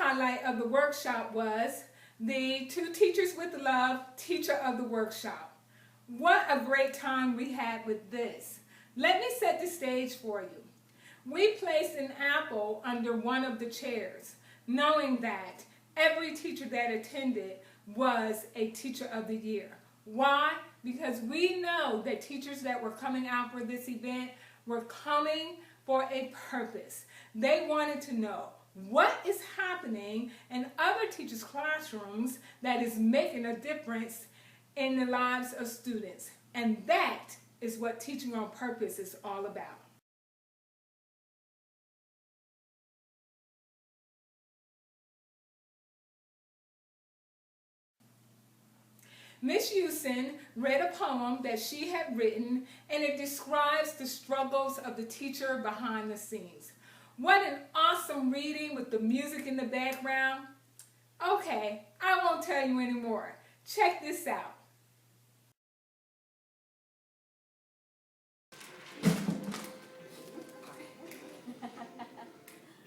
highlight of the workshop was the Two Teachers with Love Teacher of the Workshop. What a great time we had with this. Let me set the stage for you. We placed an apple under one of the chairs, knowing that every teacher that attended was a Teacher of the Year. Why? Because we know that teachers that were coming out for this event were coming for a purpose. They wanted to know what is happening in other teachers' classrooms that is making a difference in the lives of students. And that is what Teaching on Purpose is all about. Miss Houston read a poem that she had written, and it describes the struggles of the teacher behind the scenes. What an awesome reading with the music in the background. Okay, I won't tell you anymore. Check this out.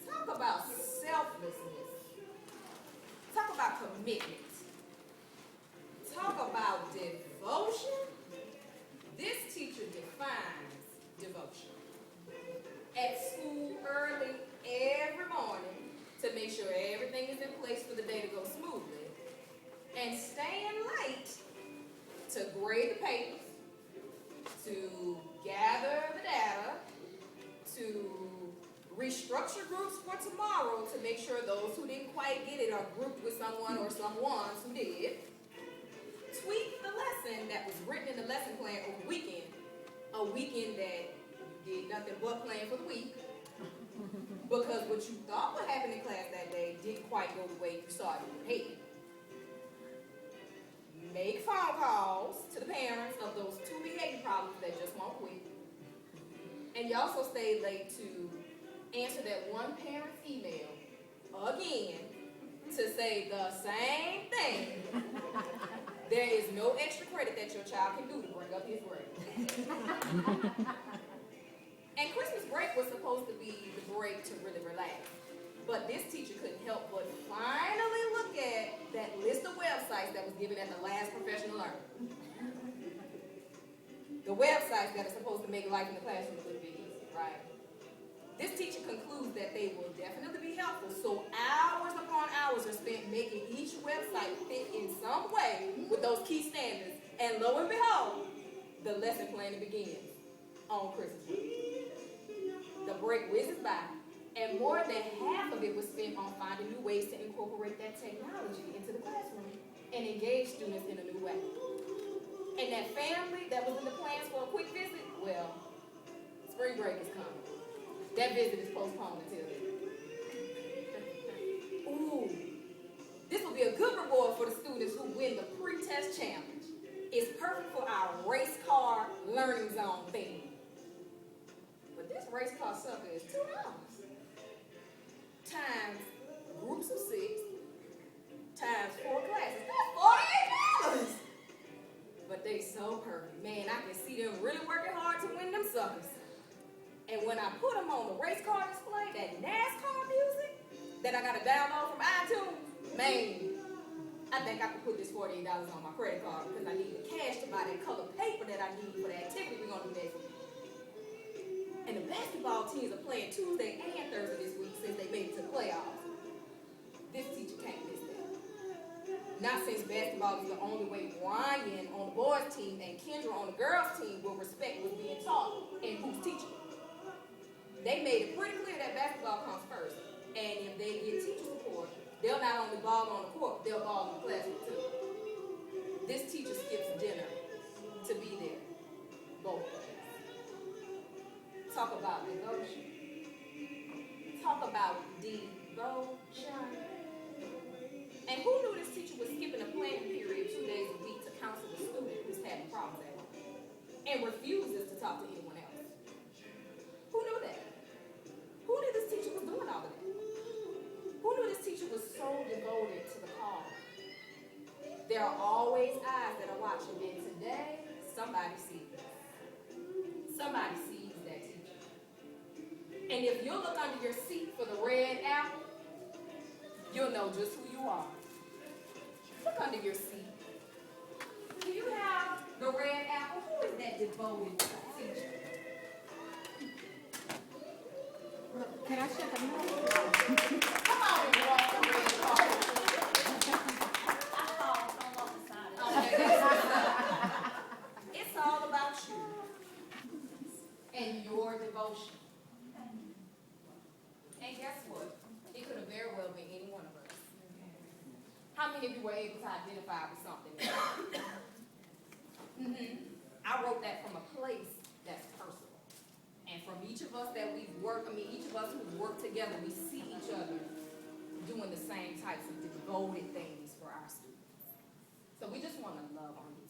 Talk about selflessness. Talk about commitment. Talk about devotion. This teacher defines devotion. At school early every morning to make sure everything is in place for the day to go smoothly. And staying late to grade the papers, to gather the data, to restructure groups for tomorrow to make sure those who didn't quite get it are grouped with someone or someones who did. Tweak the lesson that was written in the lesson plan over the weekend, a weekend that you did nothing but plan for the week, because what you thought would happen in class that day didn't quite go the way you saw it in your head. Make phone calls to the parents of those two behavior problems that just won't quit. And you also stayed late to answer that one parent's email again to say the same thing. There is no extra credit that your child can do to bring up his grade. And Christmas break was supposed to be the break to really relax. But this teacher couldn't help but finally look at that list of websites that was given at the last professional learning. The websites that are supposed to make life in the classroom a little bit easier, right? This teacher concludes that they will definitely be helpful, so hours upon hours are spent making each website fit in some way with those key standards, and lo and behold, the lesson planning begins on Christmas week. The break whizzes by, and more than half of it was spent on finding new ways to incorporate that technology into the classroom and engage students in a new way. And that family that was in the plans for a quick visit, well, spring break is coming. That visit is postponed until then. Ooh, this will be a good reward for the students who win the pre-test challenge. It's perfect for our race car learning zone theme. But this race car sucker is $2 times groups of 6 times 4 classes. That's $48. But they so perfect. Man, I can see them really working hard to win them suckers. And when I put them on the race car display, that NASCAR music that I got to download from iTunes, man, I think I could put this $48 on my credit card because I need the cash to buy that colored paper that I need for the activity we're going to do next week. And the basketball teams are playing Tuesday and Thursday this week since they made it to the playoffs. This teacher can't miss that. Not since basketball is the only way Ryan on the boys' team and Kendra on the girls' team will respect what's being taught and who's teaching. They made it pretty clear that basketball comes first. And if they get teacher support, they'll not only ball on the court, they'll ball in the classroom too. This teacher skips dinner to be there, both ways. Talk about devotion. Talk about devotion. And who knew this teacher was skipping a planning period 2 days a week to counsel a student who's having problems at home and refuses to talk to anyone else? Who knew that? Who knew this teacher was doing all of that? Who knew this teacher was so devoted to the call? There are always eyes that are watching, and today, somebody sees. Somebody sees that teacher. And if you look under your seat for the red apple, you'll you'll know just who you are. Look under your seat. Do you have the red apple? Who is that devoted teacher? Can I shut the mouth? Come on and walk the red carpet. Okay, it's all about you and your devotion. And guess what? It could have very well been any one of us. How many of you were able to identify with something? I wrote that from a place that's personal. And from each of us that we've worked, each of us who've worked together, we see each other doing the same types of devoted things for our students. So we just want to love on you.